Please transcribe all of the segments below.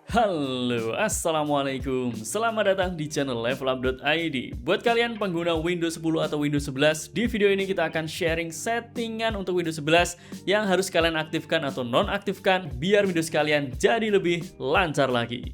Halo, assalamualaikum. Selamat datang di channel levelup.id. Buat kalian pengguna Windows 10 atau Windows 11, di video ini kita akan sharing settingan untuk Windows 11 yang harus kalian aktifkan atau nonaktifkan biar Windows kalian jadi lebih lancar lagi.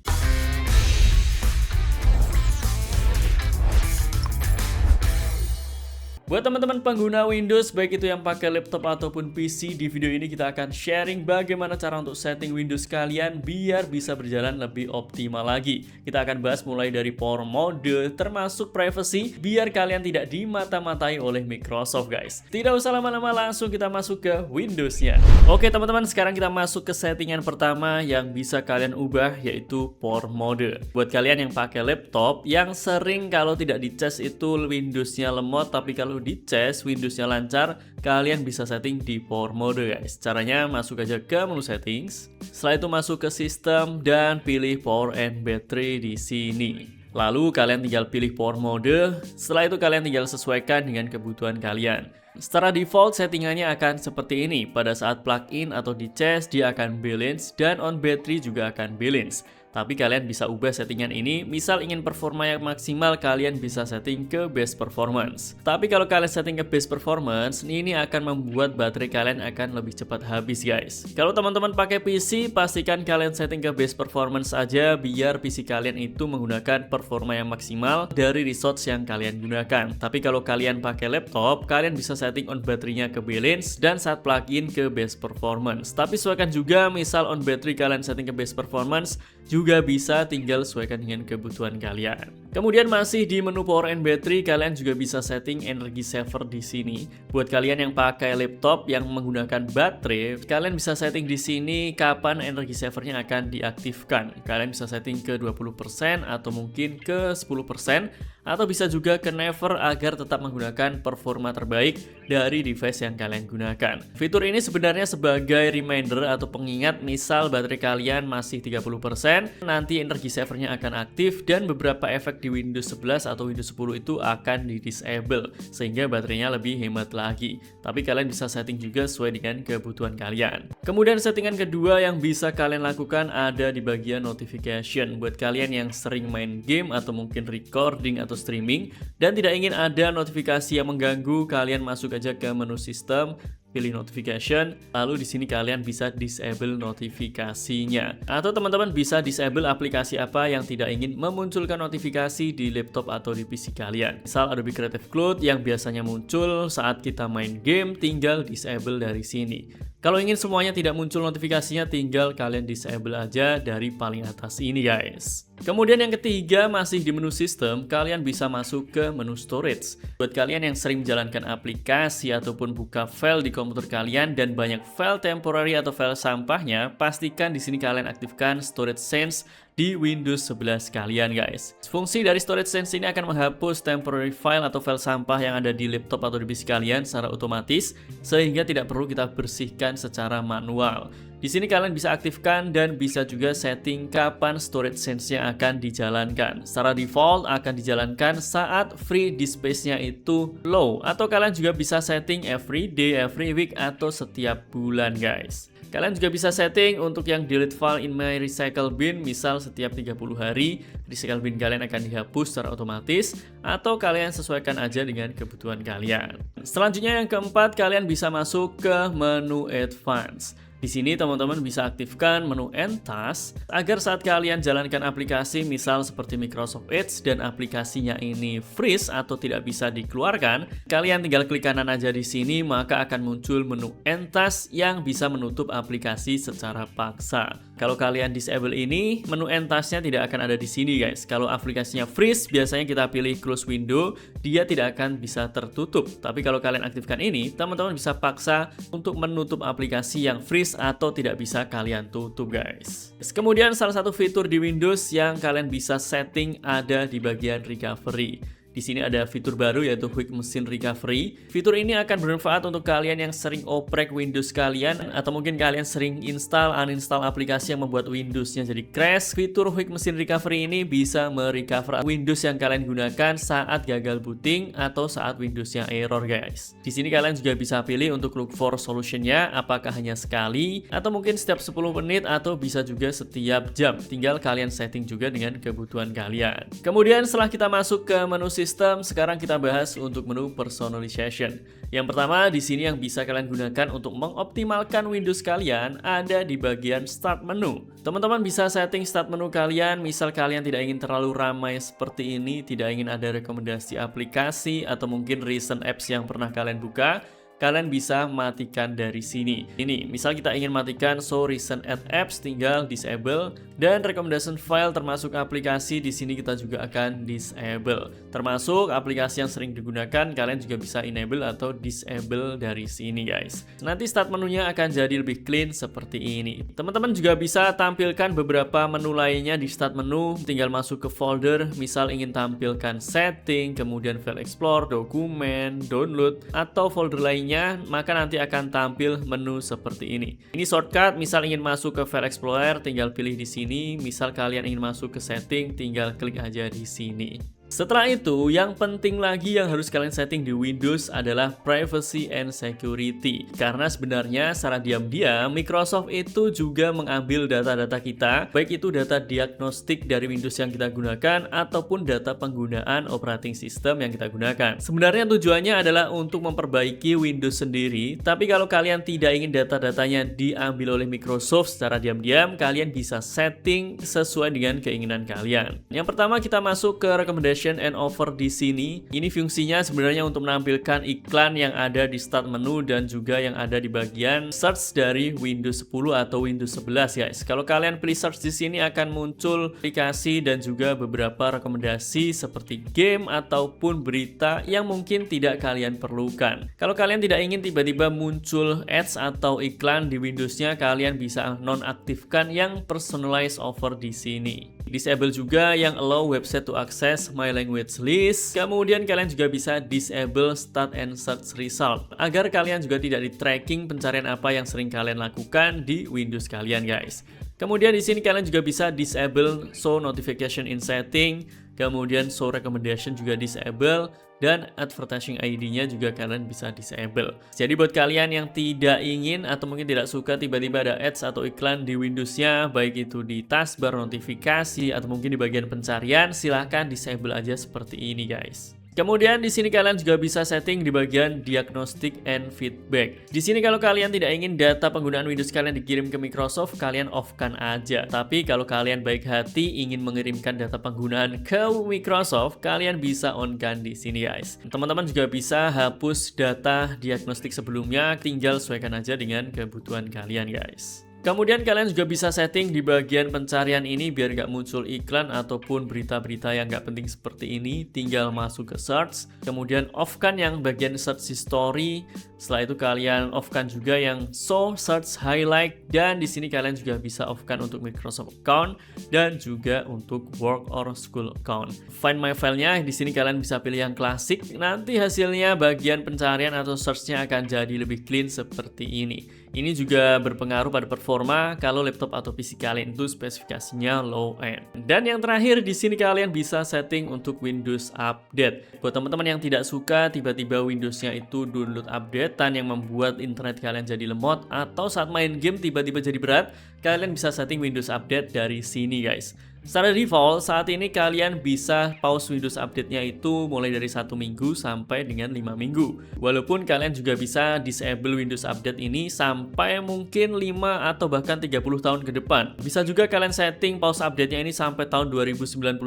Buat teman-teman pengguna Windows, baik itu yang pakai laptop ataupun PC, di video ini kita akan sharing bagaimana cara untuk setting Windows kalian biar bisa berjalan lebih optimal lagi. Kita akan bahas mulai dari power mode, termasuk privacy, biar kalian tidak dimata-matai oleh Microsoft guys. Tidak usah lama-lama, langsung kita masuk ke Windows-nya. Oke teman-teman, sekarang kita masuk ke settingan pertama yang bisa kalian ubah, yaitu power mode. Buat kalian yang pakai laptop, yang sering kalau tidak dicas itu Windows-nya lemot, tapi kalau dicas Windows-nya lancar, kalian bisa setting di power mode guys. Caranya masuk aja ke menu settings, setelah itu masuk ke sistem dan pilih power and battery di sini. Lalu kalian tinggal pilih power mode, setelah itu kalian tinggal sesuaikan dengan kebutuhan kalian. Secara default settingannya akan seperti ini. Pada saat plug-in atau dicas dia akan balance dan on battery juga akan balance. Tapi kalian bisa ubah settingan ini, misal ingin performa yang maksimal, kalian bisa setting ke best performance. Tapi kalau kalian setting ke best performance, ini akan membuat baterai kalian akan lebih cepat habis guys. Kalau teman-teman pakai PC, pastikan kalian setting ke best performance aja, biar PC kalian itu menggunakan performa yang maksimal dari resource yang kalian gunakan. Tapi kalau kalian pakai laptop, kalian bisa setting on baterainya ke balance dan saat plug-in ke best performance. Tapi sesuaikan juga, misal on battery kalian setting ke best performance, juga bisa tinggal sesuaikan dengan kebutuhan kalian. Kemudian masih di menu power and battery, kalian juga bisa setting energy saver di sini. Buat kalian yang pakai laptop yang menggunakan baterai, kalian bisa setting di sini kapan energy savernya akan diaktifkan. Kalian bisa setting ke 20% atau mungkin ke 10%, atau bisa juga ke never agar tetap menggunakan performa terbaik dari device yang kalian gunakan. Fitur ini sebenarnya sebagai reminder atau pengingat, misal baterai kalian masih 30%, nanti energy savernya akan aktif dan beberapa efek di Windows 11 atau Windows 10 itu akan di-disable sehingga baterainya lebih hemat lagi. Tapi kalian bisa setting juga sesuai dengan kebutuhan kalian. Kemudian settingan kedua yang bisa kalian lakukan ada di bagian notification. Buat kalian yang sering main game atau mungkin recording atau streaming dan tidak ingin ada notifikasi yang mengganggu, kalian masuk aja ke menu sistem, pilih notification, lalu di sini kalian bisa disable notifikasinya. Atau teman-teman bisa disable aplikasi apa yang tidak ingin memunculkan notifikasi di laptop atau di PC kalian. Misal Adobe Creative Cloud yang biasanya muncul saat kita main game, tinggal disable dari sini. Kalau ingin semuanya tidak muncul notifikasinya, tinggal kalian disable aja dari paling atas ini guys. Kemudian yang ketiga, masih di menu sistem, kalian bisa masuk ke menu storage. Buat kalian yang sering menjalankan aplikasi ataupun buka file di komputer kalian dan banyak file temporary atau file sampahnya, pastikan di sini kalian aktifkan storage sense di Windows 11 kalian guys. Fungsi dari storage sense ini akan menghapus temporary file atau file sampah yang ada di laptop atau di PC kalian secara otomatis, sehingga tidak perlu kita bersihkan secara manual. Di sini kalian bisa aktifkan dan bisa juga setting kapan storage sense-nya akan dijalankan. Secara default akan dijalankan saat free disk space-nya itu low, atau kalian juga bisa setting every day, every week, atau setiap bulan guys. Kalian juga bisa setting untuk yang delete file in my recycle bin, misal setiap 30 hari recycle bin kalian akan dihapus secara otomatis, atau kalian sesuaikan aja dengan kebutuhan kalian. Selanjutnya yang keempat, kalian bisa masuk ke menu advance. Di sini teman-teman bisa aktifkan menu End Task agar saat kalian jalankan aplikasi misal seperti Microsoft Edge dan aplikasinya ini freeze atau tidak bisa dikeluarkan, kalian tinggal klik kanan aja di sini, maka akan muncul menu End Task yang bisa menutup aplikasi secara paksa. Kalau kalian disable ini, menu End Task-nya tidak akan ada di sini guys. Kalau aplikasinya freeze, biasanya kita pilih close window, dia tidak akan bisa tertutup. Tapi kalau kalian aktifkan ini, teman-teman bisa paksa untuk menutup aplikasi yang freeze atau tidak bisa kalian tutup guys. Kemudian salah satu fitur di Windows yang kalian bisa setting ada di bagian recovery. Di sini ada fitur baru yaitu Quick Machine Recovery. Fitur ini akan bermanfaat untuk kalian yang sering oprek Windows kalian atau mungkin kalian sering uninstall aplikasi yang membuat Windowsnya jadi crash. Fitur Quick Machine Recovery ini bisa merecover Windows yang kalian gunakan saat gagal booting atau saat Windowsnya error, guys. Di sini kalian juga bisa pilih untuk look for solutionnya, apakah hanya sekali atau mungkin setiap 10 menit atau bisa juga setiap jam. Tinggal kalian setting juga dengan kebutuhan kalian. Kemudian setelah kita masuk ke menu sistem, sekarang kita bahas untuk menu personalization. Yang pertama di sini yang bisa kalian gunakan untuk mengoptimalkan Windows kalian ada di bagian Start Menu. Teman-teman bisa setting Start Menu kalian, misal kalian tidak ingin terlalu ramai seperti ini, tidak ingin ada rekomendasi aplikasi atau mungkin recent apps yang pernah kalian buka. Kalian bisa matikan dari sini. Ini, misal kita ingin matikan show recent add apps, tinggal disable, dan recommendation file termasuk aplikasi di sini kita juga akan disable. Termasuk aplikasi yang sering digunakan, kalian juga bisa enable atau disable dari sini, guys. Nanti start menunya akan jadi lebih clean seperti ini. Teman-teman juga bisa tampilkan beberapa menu lainnya di start menu, tinggal masuk ke folder, misal ingin tampilkan setting, kemudian file explore, dokumen, download, atau folder lainnya, maka nanti akan tampil menu seperti ini. Ini shortcut, misal ingin masuk ke File Explorer, tinggal pilih di sini. Misal kalian ingin masuk ke setting, tinggal klik aja di sini. Setelah itu, yang penting lagi yang harus kalian setting di Windows adalah privacy and security. Karena sebenarnya secara diam-diam, Microsoft itu juga mengambil data-data kita, baik itu data diagnostik dari Windows yang kita gunakan, ataupun data penggunaan operating system yang kita gunakan. Sebenarnya tujuannya adalah untuk memperbaiki Windows sendiri, tapi kalau kalian tidak ingin data-datanya diambil oleh Microsoft secara diam-diam, kalian bisa setting sesuai dengan keinginan kalian. Yang pertama kita masuk ke recommendation and offer di sini. Ini fungsinya sebenarnya untuk menampilkan iklan yang ada di start menu dan juga yang ada di bagian search dari Windows 10 atau Windows 11, guys. Kalau kalian pilih search di sini akan muncul aplikasi dan juga beberapa rekomendasi seperti game ataupun berita yang mungkin tidak kalian perlukan. Kalau kalian tidak ingin tiba-tiba muncul ads atau iklan di Windowsnya, kalian bisa nonaktifkan yang personalized offer di sini. Disable juga yang allow website to access my language list. Kemudian kalian juga bisa disable start and search result agar kalian juga tidak di tracking pencarian apa yang sering kalian lakukan di Windows kalian, guys. Kemudian di sini kalian juga bisa disable show notification in setting, kemudian show recommendation juga disable, dan advertising ID-nya juga kalian bisa disable. Jadi buat kalian yang tidak ingin atau mungkin tidak suka tiba-tiba ada ads atau iklan di Windows-nya, baik itu di taskbar notifikasi atau mungkin di bagian pencarian, silahkan disable aja seperti ini, guys. Kemudian di sini kalian juga bisa setting di bagian diagnostic and feedback. Di sini kalau kalian tidak ingin data penggunaan Windows kalian dikirim ke Microsoft, kalian off-kan aja. Tapi kalau kalian baik hati ingin mengirimkan data penggunaan ke Microsoft, kalian bisa on-kan di sini, guys. Teman-teman juga bisa hapus data diagnostik sebelumnya, tinggal sesuaikan aja dengan kebutuhan kalian, guys. Kemudian kalian juga bisa setting di bagian pencarian ini biar nggak muncul iklan ataupun berita-berita yang nggak penting seperti ini. Tinggal masuk ke search, kemudian off-kan yang bagian search history. Setelah itu kalian off-kan juga yang show search highlight, dan di sini kalian juga bisa off-kan untuk Microsoft account dan juga untuk work or school account. Find my file-nya di sini kalian bisa pilih yang klasik. Nanti hasilnya bagian pencarian atau search-nya akan jadi lebih clean seperti ini. Ini juga berpengaruh pada performa kalau laptop atau PC kalian itu spesifikasinya low end. Dan yang terakhir di sini kalian bisa setting untuk Windows Update. Buat teman-teman yang tidak suka tiba-tiba Windows-nya itu download updatean yang membuat internet kalian jadi lemot atau saat main game tiba-tiba jadi berat, kalian bisa setting Windows Update dari sini, guys. Secara default, saat ini kalian bisa pause Windows Update-nya itu mulai dari 1 minggu sampai dengan 5 minggu. Walaupun kalian juga bisa disable Windows Update ini sampai mungkin 5 atau bahkan 30 tahun ke depan. Bisa juga kalian setting pause update-nya ini sampai tahun 2099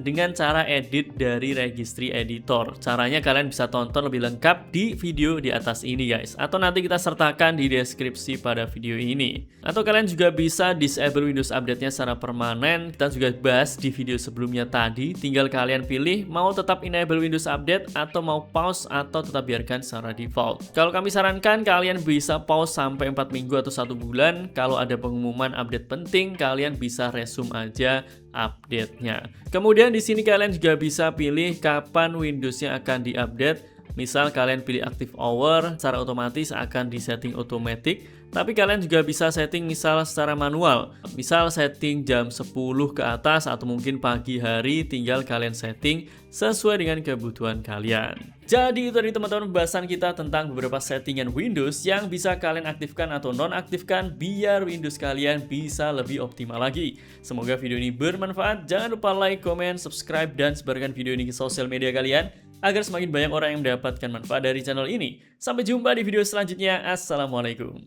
dengan cara edit dari registry editor. Caranya kalian bisa tonton lebih lengkap di video di atas ini, guys. Atau nanti kita sertakan di deskripsi pada video ini. Atau kalian juga juga bisa disable Windows Update-nya secara permanen. Kita juga bahas di video sebelumnya tadi. Tinggal kalian pilih mau tetap enable Windows Update atau mau pause atau tetap biarkan secara default. Kalau kami sarankan kalian bisa pause sampai 4 minggu atau 1 bulan. Kalau ada pengumuman update penting, kalian bisa resume aja update-nya. Kemudian di sini kalian juga bisa pilih kapan Windows-nya akan diupdate. Misal kalian pilih active hour, secara otomatis akan disetting otomatis. Tapi kalian juga bisa setting misal secara manual. Misal setting jam 10 ke atas atau mungkin pagi hari, tinggal kalian setting sesuai dengan kebutuhan kalian. Jadi itu tadi teman-teman pembahasan kita tentang beberapa settingan Windows yang bisa kalian aktifkan atau nonaktifkan biar Windows kalian bisa lebih optimal lagi. Semoga video ini bermanfaat. Jangan lupa like, comment, subscribe, dan sebarkan video ini ke sosial media kalian agar semakin banyak orang yang mendapatkan manfaat dari channel ini. Sampai jumpa di video selanjutnya. Assalamualaikum.